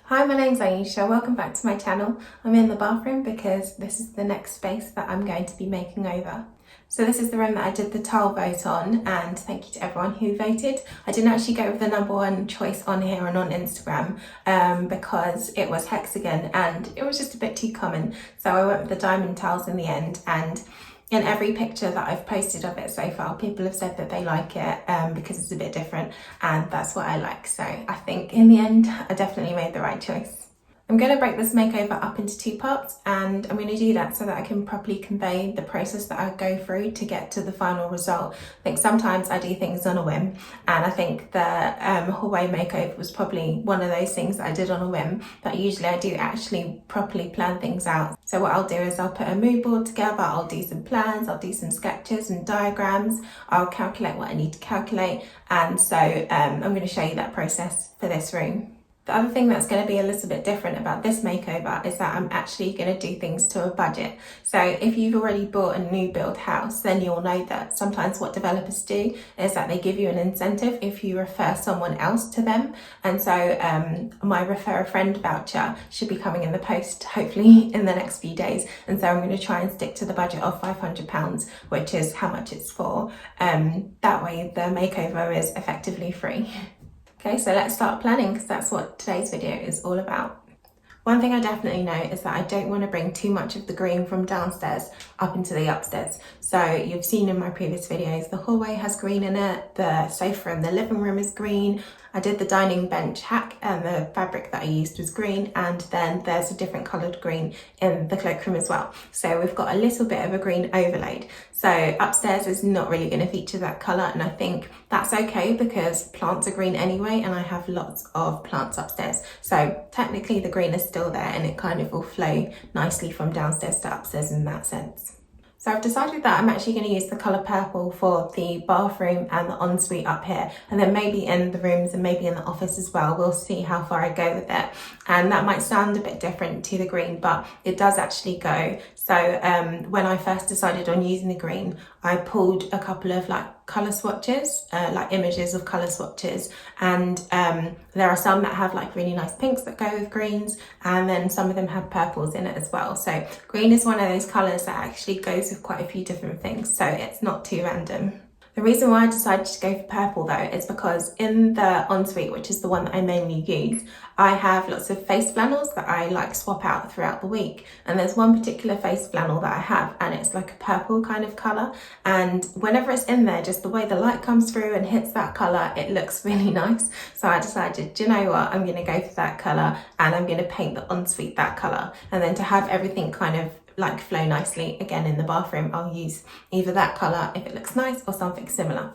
Hi, my name's Aisha. Welcome back to my channel. I'm in the bathroom because this is the next space that I'm going to be making over. So this is the room that I did the tile vote on, and thank you to everyone who voted. I didn't actually go with the #1 choice on here and on Instagram because it was hexagon and it was just a bit too common. So I went with the diamond tiles in the end, and in every picture that I've posted of it so far, people have said that they like it because it's a bit different, and that's what I like. So I think in the end, I definitely made the right choice. I'm going to break this makeover up into 2 parts, and I'm going to do that so that I can properly convey the process that I go through to get to the final result. I think sometimes I do things on a whim, and I think the hallway makeover was probably one of those things that I did on a whim, but usually I do actually properly plan things out. So what I'll do is I'll put a mood board together, I'll do some plans, I'll do some sketches and diagrams, I'll calculate what I need to calculate, and so I'm going to show you that process for this room. The other thing that's going to be a little bit different about this makeover is that I'm actually going to do things to a budget. So if you've already bought a new build house, then you'll know that sometimes what developers do is that they give you an incentive if you refer someone else to them. And so my refer a friend voucher should be coming in the post hopefully in the next few days. And so I'm going to try and stick to the budget of £500, which is how much it's for. That way the makeover is effectively free. Okay, so let's start planning because that's what today's video is all about. One thing I definitely know is that I don't want to bring too much of the green from downstairs up into the upstairs. So you've seen in my previous videos, the hallway has green in it, the sofa in the living room is green. I did the dining bench hack and the fabric that I used was green, and then there's a different coloured green in the cloakroom as well. So we've got a little bit of a green overlaid. So upstairs is not really going to feature that colour, and I think that's okay because plants are green anyway, and I have lots of plants upstairs. So technically the green is still there and it kind of will flow nicely from downstairs to upstairs in that sense. So I've decided that I'm actually going to use the colour purple for the bathroom and the ensuite up here, and then maybe in the rooms and maybe in the office as well. We'll see how far I go with it, and that might sound a bit different to the green, but it does actually go. So when I first decided on using the green, I pulled a couple of colour swatches, like images of colour swatches, and there are some that have really nice pinks that go with greens, and then some of them have purples in it as well. So green is one of those colours that actually goes with quite a few different things, so it's not too random. The reason why I decided to go for purple though is because in the ensuite, which is the one that I mainly use, I have lots of face flannels that I swap out throughout the week. And there's one particular face flannel that I have, and it's like a purple kind of colour. And whenever it's in there, just the way the light comes through and hits that colour, it looks really nice. So I decided, do you know what, I'm going to go for that colour, and I'm going to paint the ensuite that colour. And then to have everything kind of flow nicely again in the bathroom, I'll use either that colour if it looks nice or something similar.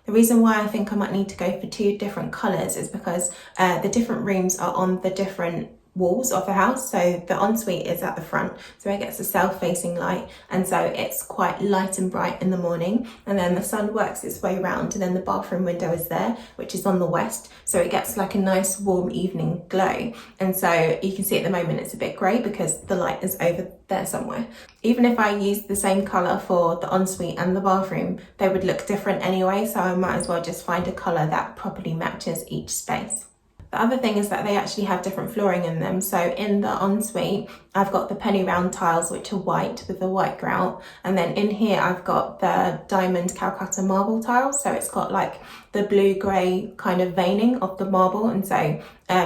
The reason why I think I might need to go for 2 different colours is because the different rooms are on the different walls of the house. So the ensuite is at the front, so it gets a south-facing light, and so it's quite light and bright in the morning, and then the sun works its way round, and then the bathroom window is there, which is on the west, so it gets a nice warm evening glow. And so you can see at the moment it's a bit grey because the light is over there somewhere. Even if I used the same colour for the ensuite and the bathroom, they would look different anyway, so I might as well just find a colour that properly matches each space. The other thing is that they actually have different flooring in them. So in the ensuite, I've got the penny round tiles, which are white with the white grout. And then in here, I've got the diamond Calcutta marble tiles. So it's got the blue-grey kind of veining of the marble. And so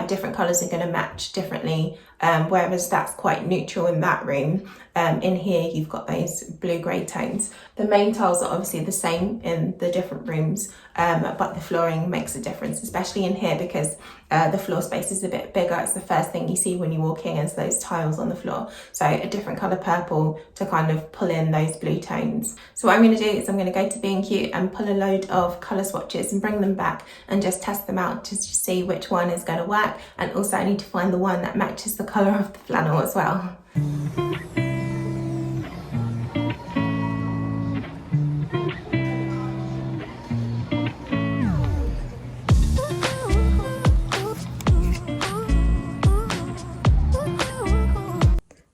different colours are going to match differently, whereas that's quite neutral in that room. In here, you've got those blue-grey tones. The main tiles are obviously the same in the different rooms, but the flooring makes a difference, especially in here because the floor space is a bit bigger. It's the first thing you see when you walk in is those tiles on the floor. So a different colour purple to kind of pull in those blue tones. So what I'm going to do is I'm going to go to B&Q and pull a load of colour swatches and bring them back and just test them out to see which one is going to work. And also I need to find the one that matches the colour of the flannel as well.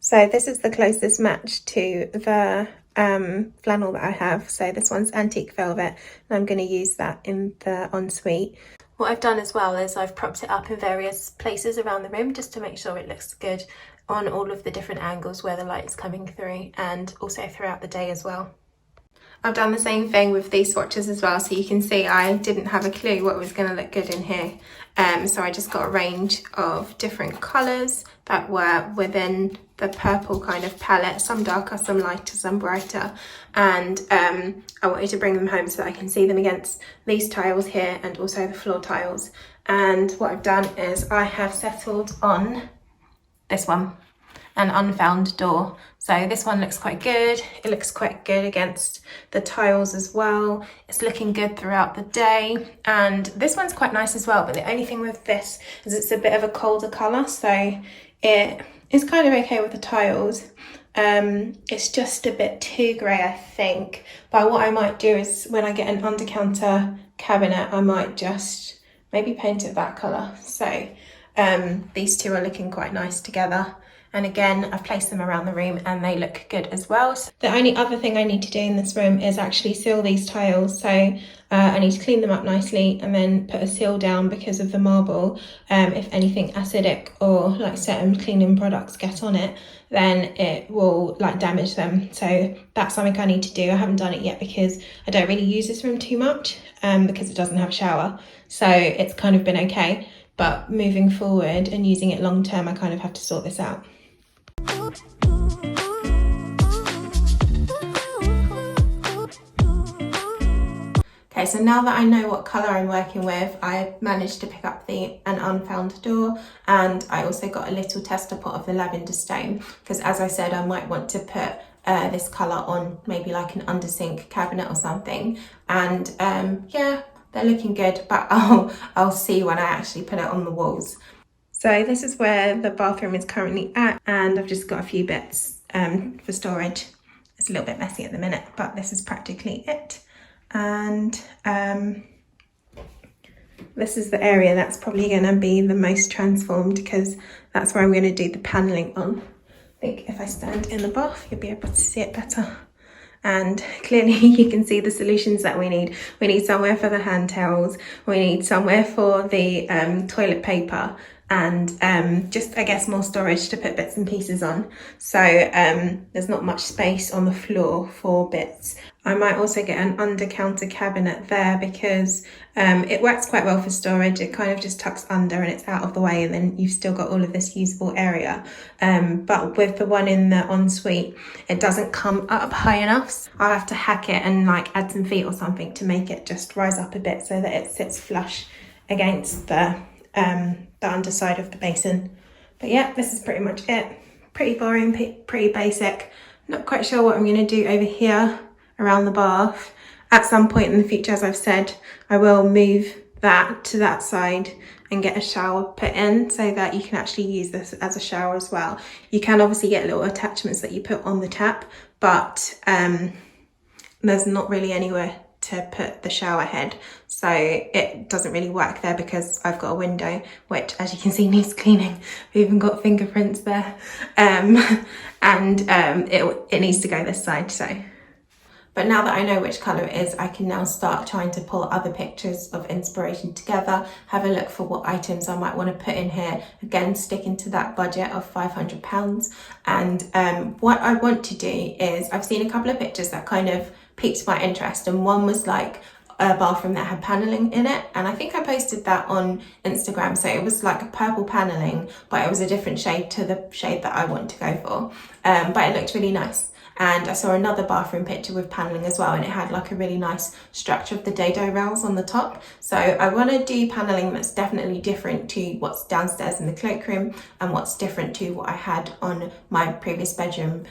So this is the closest match to the flannel that I have. So this one's antique velvet, and I'm going to use that in the ensuite. What I've done as well is I've propped it up in various places around the room just to make sure it looks good on all of the different angles where the light is coming through, and also throughout the day as well. I've done the same thing with these swatches as well, so you can see I didn't have a clue what was going to look good in here. So I just got a range of different colours that were within the purple kind of palette, some darker, some lighter, some brighter, and I wanted to bring them home so that I can see them against these tiles here and also the floor tiles. And what I've done is I have settled on this one, an Unfound Door. So this one looks quite good. It looks quite good against the tiles as well. It's looking good throughout the day. And this one's quite nice as well, but the only thing with this is it's a bit of a colder colour, so it is kind of okay with the tiles. It's just a bit too grey, I think. But what I might do is when I get an under counter cabinet, I might just maybe paint it that colour. So these two are looking quite nice together. And again, I've placed them around the room and they look good as well. So the only other thing I need to do in this room is actually seal these tiles. So I need to clean them up nicely and then put a seal down because of the marble. If anything acidic or like certain cleaning products get on it, then it will like damage them. So that's something I need to do. I haven't done it yet because I don't really use this room too much because it doesn't have a shower. So it's kind of been okay. But moving forward and using it long term, I kind of have to sort this out. Okay, so now that I know what colour I'm working with, I managed to pick up an Unfound Door, and I also got a little tester pot of the lavender stone because, as I said, I might want to put this colour on maybe like an under sink cabinet or something. And yeah, they're looking good, but I'll see when I actually put it on the walls. So this is where the bathroom is currently at, and I've just got a few bits for storage. It's a little bit messy at the minute, but this is practically it. And this is the area that's probably going to be the most transformed because that's where I'm going to do the panelling on. I think if I stand in the bath, you'll be able to see it better. And clearly you can see the solutions that we need. We need somewhere for the hand towels, we need somewhere for the toilet paper, and just, I guess, more storage to put bits and pieces on. So there's not much space on the floor for bits. I might also get an under counter cabinet there because it works quite well for storage. It kind of just tucks under and it's out of the way, and then you've still got all of this usable area. But with the one in the ensuite, it doesn't come up high enough. So I'll have to hack it and like add some feet or something to make it just rise up a bit so that it sits flush against the underside of the basin. But yeah, this is pretty much it. Pretty boring, pretty basic. Not quite sure what I'm going to do over here around the bath. At some point in the future, as I've said, I will move that to that side and get a shower put in so that you can actually use this as a shower as well. You can obviously get little attachments that you put on the tap, but there's not really anywhere to put the shower head, so it doesn't really work there because I've got a window which, as you can see, needs cleaning. We've even got fingerprints there, and it needs to go this side. So but now that I know which colour it is, I can now start trying to pull other pictures of inspiration together, have a look for what items I might want to put in here, again sticking to that budget of £500. And what I want to do is, I've seen a couple of pictures that kind of piqued my interest, and one was like a bathroom that had panelling in it, and I think I posted that on Instagram. So it was like a purple panelling, but it was a different shade to the shade that I want to go for, but it looked really nice. And I saw another bathroom picture with panelling as well, and it had like a really nice structure of the dado rails on the top. So I want to do panelling that's definitely different to what's downstairs in the cloakroom and what's different to what I had on my previous bedroom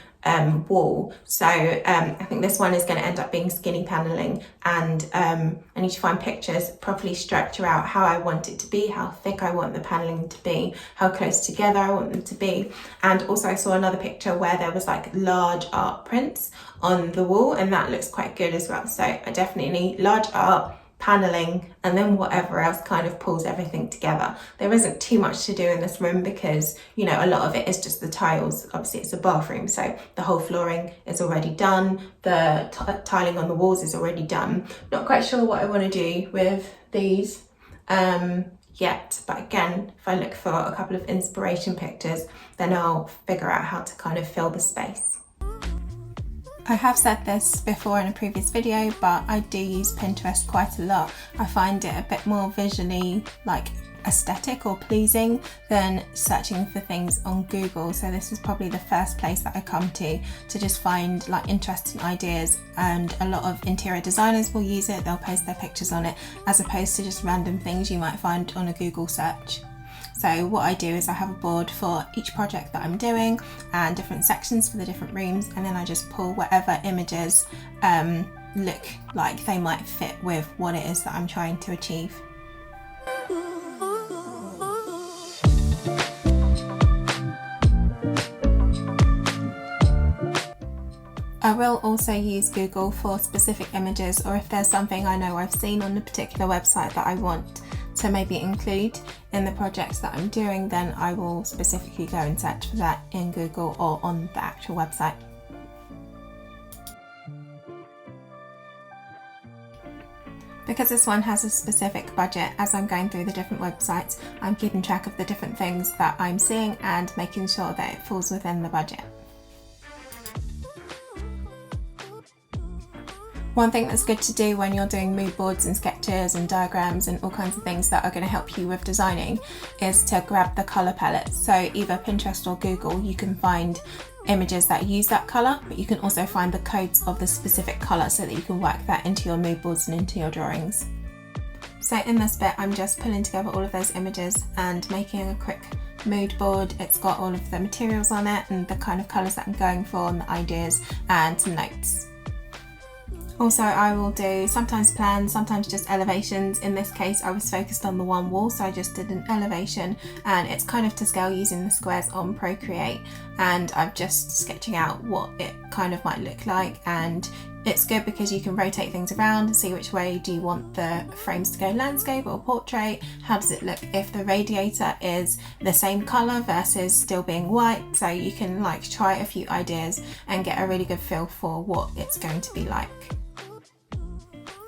wall. So I think this one is going to end up being skinny panelling, and I need to find pictures, properly structure out how I want it to be, how thick I want the panelling to be, how close together I want them to be. And also I saw another picture where there was like large art prints on the wall, and that looks quite good as well. So I definitely need large art, panelling, and then whatever else kind of pulls everything together. There isn't too much to do in this room because, you know, a lot of it is just the tiles. Obviously it's a bathroom, so the whole flooring is already done, the tiling on the walls is already done. Not quite sure what I want to do with these yet, but again, if I look for a couple of inspiration pictures, then I'll figure out how to kind of fill the space. I have said this before in a previous video, but I do use Pinterest quite a lot. I find it a bit more visually like aesthetic or pleasing than searching for things on Google. So this is probably the first place that I come to just find like interesting ideas, and a lot of interior designers will use it. They'll post their pictures on it as opposed to just random things you might find on a Google search. So what I do is I have a board for each project that I'm doing and different sections for the different rooms, and then I just pull whatever images look like they might fit with what it is that I'm trying to achieve. I will also use Google for specific images, or if there's something I know I've seen on a particular website that I want to maybe include in the projects that I'm doing, then I will specifically go and search for that in Google or on the actual website. Because this one has a specific budget, as I'm going through the different websites, I'm keeping track of the different things that I'm seeing and making sure that it falls within the budget. One thing that's good to do when you're doing mood boards and sketches and diagrams and all kinds of things that are going to help you with designing is to grab the colour palettes. So either Pinterest or Google, you can find images that use that colour, but you can also find the codes of the specific colour so that you can work that into your mood boards and into your drawings. So in this bit, I'm just pulling together all of those images and making a quick mood board. It's got all of the materials on it and the kind of colours that I'm going for and the ideas and some notes. Also, I will do sometimes plans, sometimes just elevations. In this case, I was focused on the one wall, so I just did an elevation, and it's kind of to scale using the squares on Procreate, and I'm just sketching out what it kind of might look like. And it's good because you can rotate things around and see which way do you want the frames to go, landscape or portrait. How does it look if the radiator is the same colour versus still being white? So you can like try a few ideas and get a really good feel for what it's going to be like.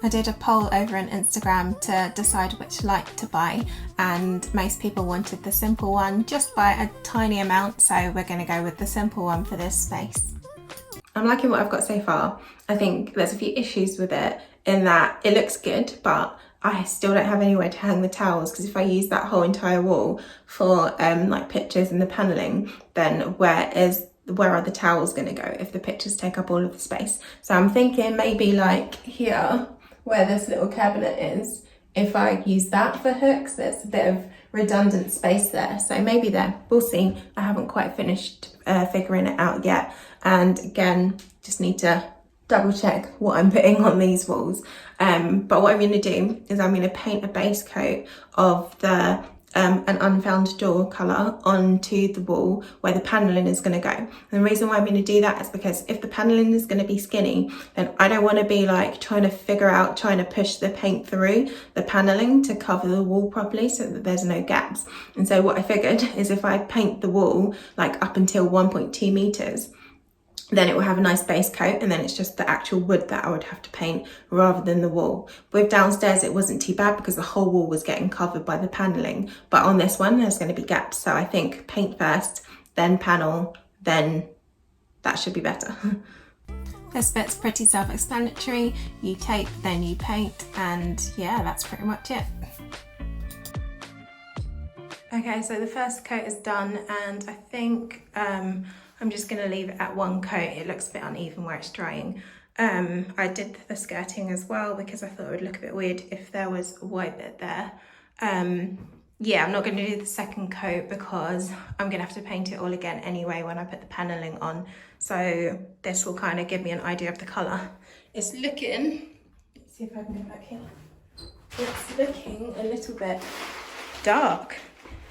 I did a poll over on Instagram to decide which light to buy, and most people wanted the simple one just by a tiny amount, so we're going to go with the simple one for this space. I'm liking what I've got so far. I think there's a few issues with it in that it looks good, but I still don't have anywhere to hang the towels, because if I use that whole entire wall for like pictures and the panelling, then where are the towels going to go if the pictures take up all of the space? So I'm thinking maybe like here, where this little cabinet is, if I use that for hooks, there's a bit of redundant space there. So maybe there, we'll see. I haven't quite finished figuring it out yet. And again, just need to double check what I'm putting on these walls. But what I'm going to do is I'm going to paint a base coat of the an unfound door colour onto the wall where the panelling is going to go. And the reason why I'm going to do that is because if the panelling is going to be skinny, then I don't want to be like trying to push the paint through the panelling to cover the wall properly so that there's no gaps. And so what I figured is if I paint the wall like up until 1.2 meters, then it will have a nice base coat, and then it's just the actual wood that I would have to paint rather than the wall. With downstairs it wasn't too bad because the whole wall was getting covered by the panelling, but on this one there's going to be gaps, so I think paint first, then panel, then that should be better. This bit's pretty self-explanatory. You tape, then you paint, and yeah, that's pretty much it. Okay, so the first coat is done, and I think I'm just going to leave it at one coat. It looks a bit uneven where it's drying. I did the skirting as well because I thought it would look a bit weird if there was a white bit there. Yeah, I'm not going to do the second coat because I'm going to have to paint it all again anyway when I put the panelling on. So this will kind of give me an idea of the colour. It's looking, let's see if I can go back here. It's looking a little bit dark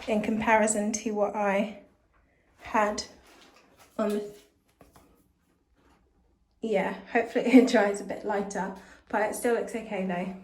in comparison to what I had on the, yeah, hopefully it dries a bit lighter, but it still looks okay though.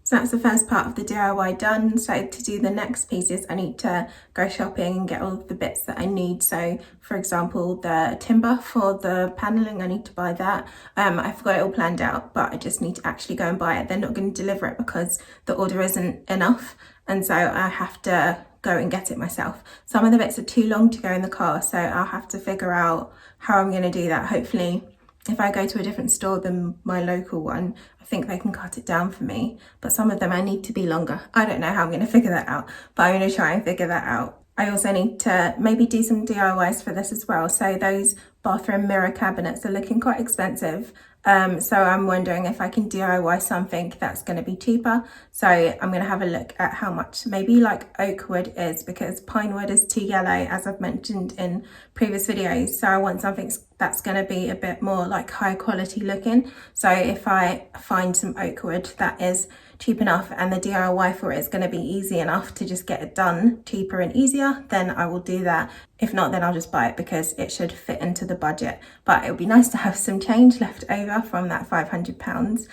So that's the first part of the DIY done. So to do the next pieces, I need to go shopping and get all of the bits that I need. So for example, the timber for the paneling, I need to buy that. I've got it all planned out, but I just need to actually go and buy it. They're not going to deliver it because the order isn't enough. And so I have to go and get it myself. Some of the bits are too long to go in the car, so I'll have to figure out how I'm going to do that. Hopefully, if I go to a different store than my local one, I think they can cut it down for me. But some of them I need to be longer. I don't know how I'm going to figure that out, but I'm going to try and figure that out. I also need to maybe do some DIYs for this as well. So those bathroom mirror cabinets are looking quite expensive. So I'm wondering if I can DIY something that's going to be cheaper. So I'm going to have a look at how much maybe like oak wood is, because pine wood is too yellow, as I've mentioned in previous videos. So I want something that's going to be a bit more like high quality looking. So if I find some oak wood that is cheap enough and the DIY for it is going to be easy enough to just get it done cheaper and easier, then I will do that. If not, then I'll just buy it because it should fit into the budget. But it would be nice to have some change left over from that £500.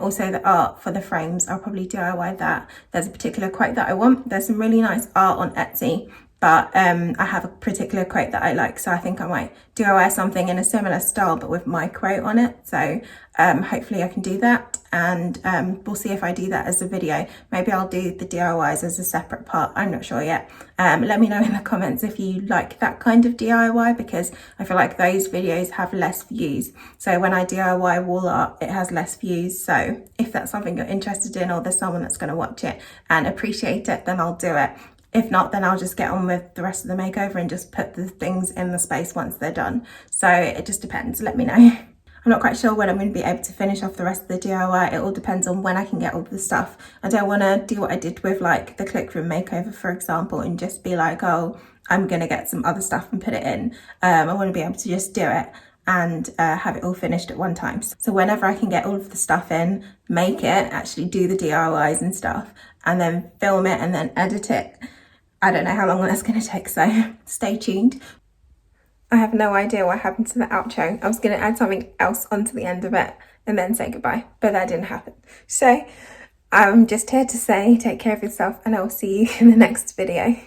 Also the art for the frames, I'll probably DIY that. There's a particular quote that I want. There's some really nice art on Etsy, but I have a particular quote that I like, so I think I might DIY something in a similar style but with my quote on it. So hopefully I can do that, and we'll see if I do that as a video. Maybe I'll do the DIYs as a separate part, I'm not sure yet. Let me know in the comments if you like that kind of DIY, because I feel like those videos have less views. So when I DIY wall art, it has less views. So if that's something you're interested in, or there's someone that's going to watch it and appreciate it, then I'll do it. If not, then I'll just get on with the rest of the makeover and just put the things in the space once they're done. So it just depends, let me know. I'm not quite sure when I'm going to be able to finish off the rest of the DIY. It all depends on when I can get all the stuff. I don't want to do what I did with like the cloakroom makeover, for example, and just be like, oh, I'm going to get some other stuff and put it in. I want to be able to just do it and have it all finished at one time. So whenever I can get all of the stuff in, make it, actually do the DIYs and stuff, and then film it and then edit it. I don't know how long that's going to take, so stay tuned. I have no idea what happened to the outro. I was going to add something else onto the end of it and then say goodbye, but that didn't happen. So I'm just here to say take care of yourself, and I will see you in the next video.